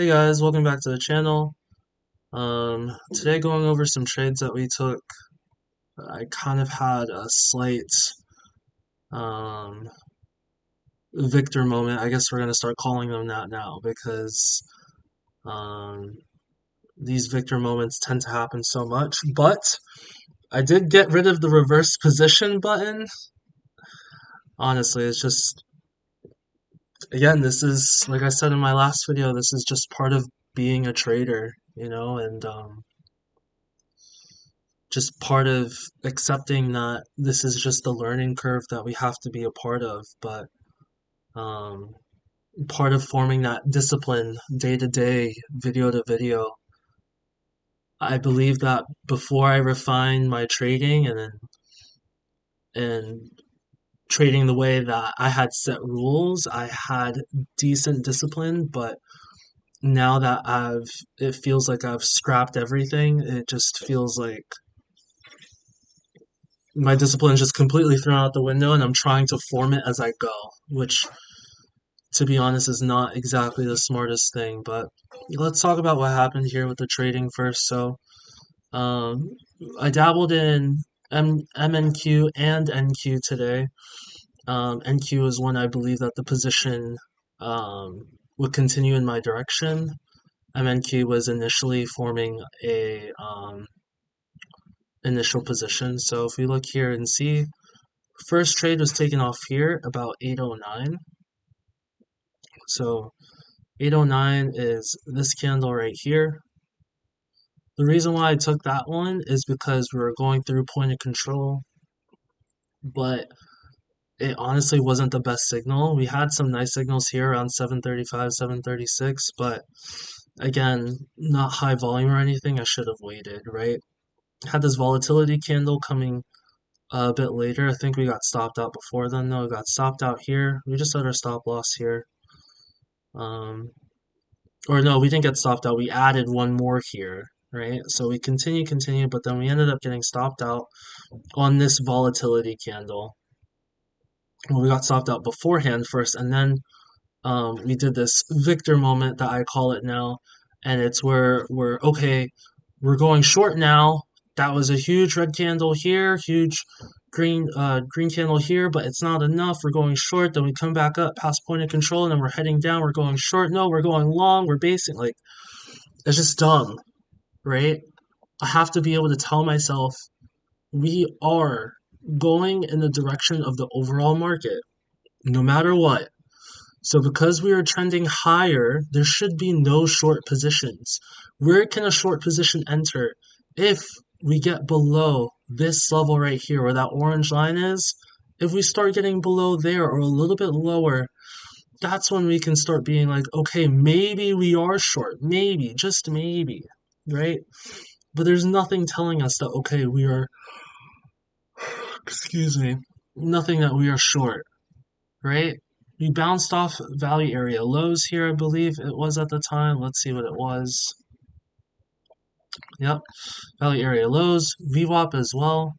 Hey guys, welcome back to the channel. Today going over some trades that we took. I kind of had a slight um, victor moment. I guess we're gonna start calling them that now because um, these victor moments tend to happen so much. But I did get rid of the reverse position button. Honestly, it's just again, this is like I said in my last video. This is just part of being a trader, and just part of accepting that this is just the learning curve that we have to be a part of, but um, part of forming that discipline day to day, video to video. I believe that before I refine my trading and trading the way that I had set rules, I had decent discipline, but now that it feels like I've scrapped everything. It just feels like my discipline is just completely thrown out the window and I'm trying to form it as I go, which to be honest is not exactly the smartest thing. But let's talk about what happened here with the trading first. So um, I dabbled in MNQ and NQ today. NQ is when I believe that the position would continue in my direction. MNQ was initially forming a initial position. So if we look here and see, first trade was taken off here about 809. So 809 is this candle right here. The reason why I took that one is because we were going through point of control, but it honestly wasn't the best signal. We had some nice signals here around 735, 736, but again, not high volume or anything. I should have waited, right? Had this volatility candle coming a bit later. I think we got stopped out before then, though. We got stopped out here. We just had our stop loss here. Um, or no, we didn't get stopped out. We added one more here, right? So we continue, but then we ended up getting stopped out on this volatility candle. Well, we got stopped out beforehand first, and then we did this victor moment that I call it now, and it's where we're okay, we're going short now. That was a huge red candle here, huge green candle here, but it's not enough. We're going short, then we come back up past point of control, and then we're heading down. We're going short. No, we're going long. We're basing like it's just dumb, right? I have to be able to tell myself we are going in the direction of the overall market, no matter what. So because we are trending higher, there should be no short positions. Where can a short position enter? If we get below this level right here, where that orange line is, if we start getting below there or a little bit lower, that's when we can start being like, okay, maybe we are short. Maybe, just maybe, right? But there's nothing telling us that, okay, we are, excuse me, nothing that we are short, right? We bounced off value area lows here, I believe it was at the time. Let's see what it was. Yep, value area lows, VWAP as well.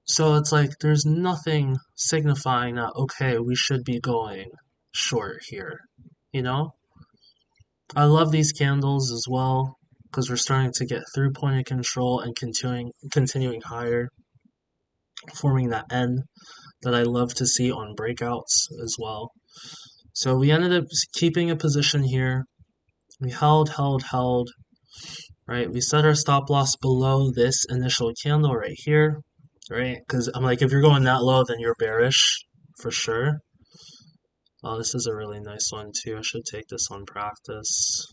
So it's like there's nothing signifying that, okay, we should be going short here, you know? I love these candles as well because we're starting to get through point of control and continuing higher, forming that N that I love to see on breakouts as well. So we ended up keeping a position here. We held, right? We set our stop loss below this initial candle right here, right? Because I'm like, if you're going that low, then you're bearish for sure. Oh, this is a really nice one too. I should take this on practice.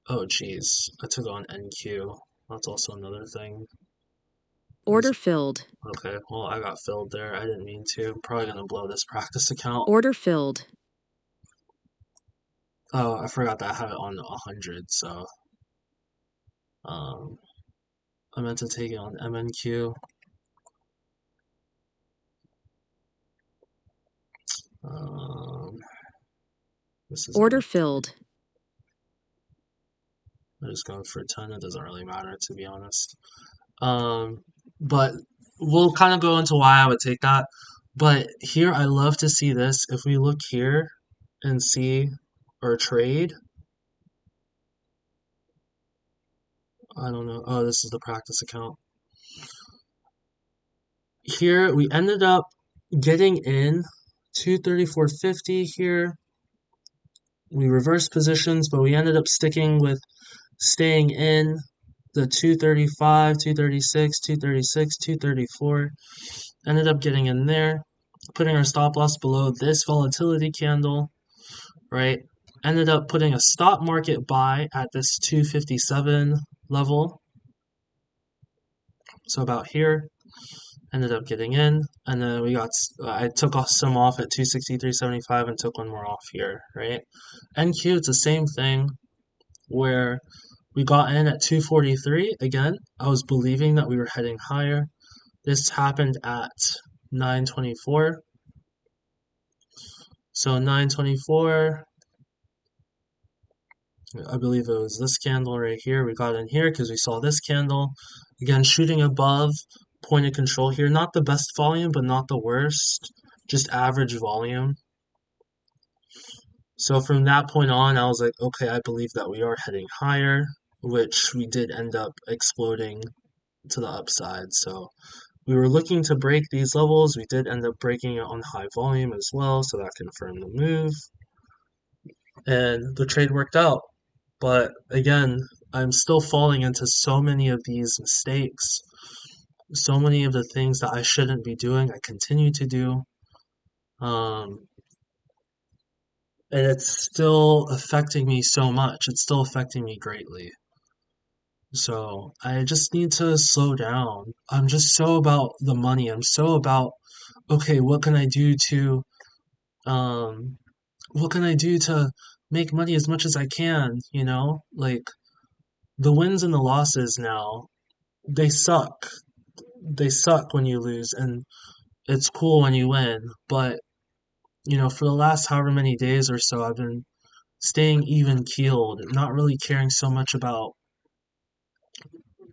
Oh, geez. I took on NQ. That's also another thing. Order filled. Okay, well, I got filled there. I didn't mean to. I'm probably going to blow this practice account. Order filled. Oh, I forgot that I have it on 100, so um, I meant to take it on MNQ. Um, this is Order on. filled. I'm just going for 10. It doesn't really matter, to be honest. But we'll kind of go into why I would take that. But here, I love to see this. If we look here, and see our trade. I don't know. Oh, this is the practice account. Here we ended up getting in 234.50 here. We reversed positions, but we ended up sticking with staying in the 235, 236, 236, 234. Ended up getting in there, putting our stop loss below this volatility candle, right? Ended up putting a stop market buy at this 257 level. So about here, ended up getting in, and then I took off some off at 263.75 and took one more off here, right? NQ, it's the same thing where we got in at 243 again. I was believing that we were heading higher. This happened at 924. So 924, I believe it was this candle right here. We got in here because we saw this candle. Again, shooting above point of control here. Not the best volume, but not the worst. Just average volume. So from that point on, I was like, okay, I believe that we are heading higher, which we did end up exploding to the upside. So we were looking to break these levels. We did end up breaking it on high volume as well, so that confirmed the move. And the trade worked out. But again, I'm still falling into so many of these mistakes. So many of the things that I shouldn't be doing, I continue to do. Um, and it's still affecting me so much. It's still affecting me greatly. So I just need to slow down. I'm just so about the money. I'm so about, okay, um, what can I do to make money as much as I can, you know? Like the wins and the losses now, they suck. They suck when you lose, and it's cool when you win. But, for the last however many days or so, I've been staying even keeled, not really caring so much about,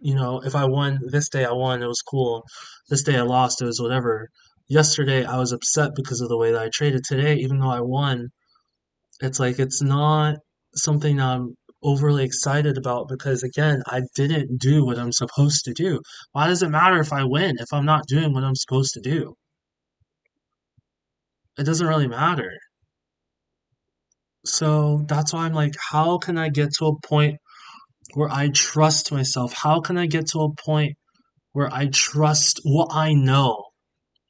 if I won this day, I won, it was cool. This day I lost, it was whatever. Yesterday, I was upset because of the way that I traded. Today, even though I won, it's like it's not something I'm overly excited about because, again, I didn't do what I'm supposed to do. Why does it matter if I win if I'm not doing what I'm supposed to do? It doesn't really matter. So that's why I'm like, how can I get to a point where I trust myself? How can I get to a point where I trust what I know,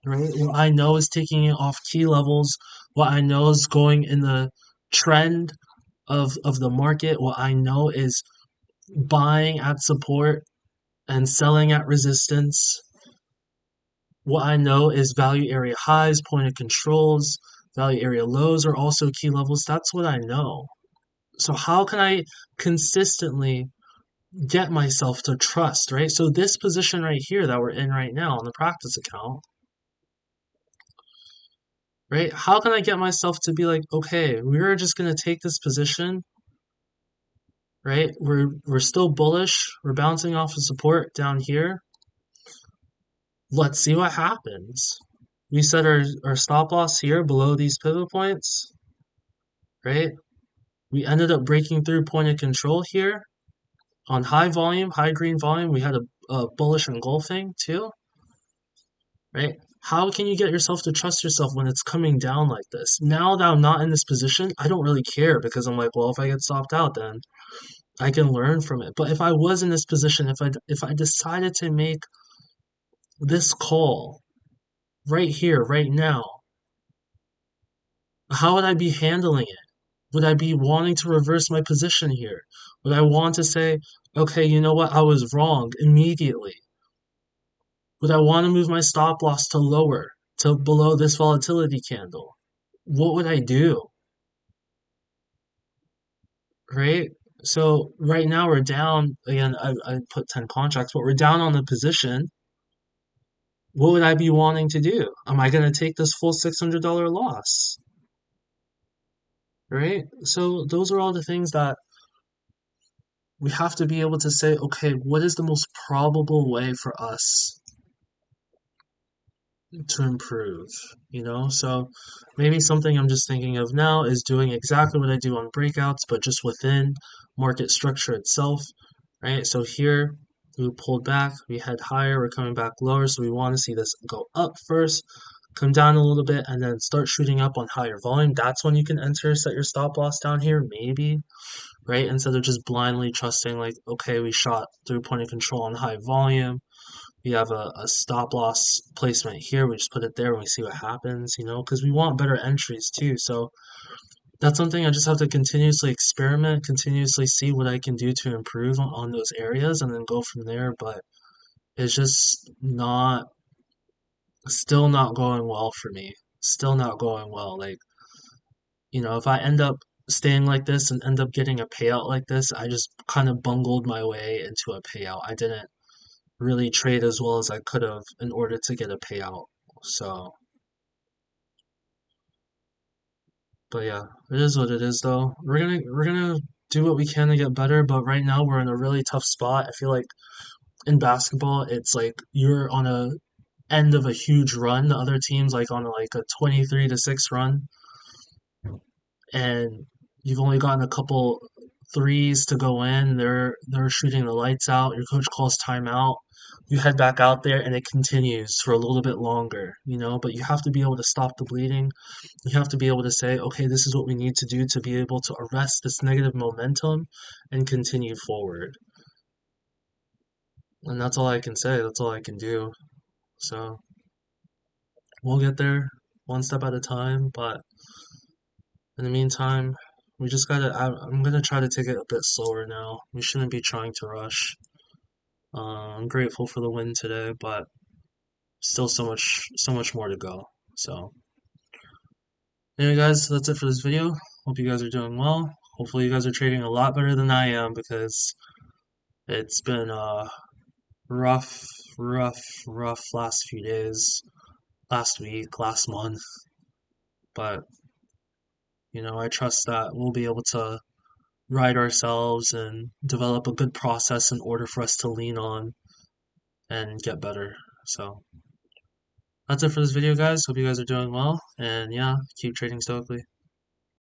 right? What I know is taking it off key levels. What I know is going in the trend of the market. What I know is buying at support and selling at resistance. What I know is value area highs, point of controls, value area lows are also key levels. That's what I know. So how can I consistently get myself to trust, right? So this position right here that we're in right now on the practice account, right? How can I get myself to be like, okay, we're just gonna take this position, right? We're still bullish. We're bouncing off of support down here. Let's see what happens. We set our stop loss here below these pivot points, right? We ended up breaking through point of control here on high volume, high green volume. We had a bullish engulfing too, right? How can you get yourself to trust yourself when it's coming down like this? Now that I'm not in this position, I don't really care because I'm like, well, if I get stopped out, then I can learn from it. But if I was in this position, if I decided to make this call right here, right now, how would I be handling it? Would I be wanting to reverse my position here? Would I want to say, okay, you know what, I was wrong immediately? Would I want to move my stop loss to lower, to below this volatility candle? What would I do? Right? So right now we're down again. I put 10 contracts, but we're down on the position. What would I be wanting to do? Am I going to take this full $600 loss? Right? So those are all the things that we have to be able to say, okay, what is the most probable way for us to improve, So maybe something I'm just thinking of now is doing exactly what I do on breakouts, but just within market structure itself, right? So here we pulled back, we head higher, we're coming back lower, so we want to see this go up first, come down a little bit, and then start shooting up on higher volume. That's when you can enter, set your stop loss down here, maybe, right? Instead of just blindly trusting, like, okay, we shot through point of control on high volume, we have a stop loss placement here. We just put it there and we see what happens, because we want better entries too. So that's something I just have to continuously experiment, continuously see what I can do to improve on those areas and then go from there. But it's just still not going well for me. Still not going well. Like, if I end up staying like this and end up getting a payout like this, I just kind of bungled my way into a payout. I didn't really trade as well as I could have in order to get a payout. So, but yeah, it is what it is though. We're gonna do what we can to get better, but right now we're in a really tough spot. I feel like in basketball, it's like you're on a end of a huge run. The other team's like on like a 23-6 run, and you've only gotten a couple threes to go in. They're shooting the lights out. Your coach calls timeout. You head back out there and it continues for a little bit longer, but you have to be able to stop the bleeding. You have to be able to say, okay, this is what we need to do to be able to arrest this negative momentum and continue forward. And that's all I can say. That's all I can do. So we'll get there one step at a time, but in the meantime, we just I'm gonna try to take it a bit slower now. We shouldn't be trying to rush. I'm grateful for the win today, but still so much more to go. So, anyway, guys, that's it for this video. Hope you guys are doing well. Hopefully, you guys are trading a lot better than I am because it's been rough, rough, rough last few days, last week, last month. But, I trust that we'll be able to right ourselves and develop a good process in order for us to lean on and get better. So that's it for this video, guys. Hope you guys are doing well. And yeah, keep trading stoically.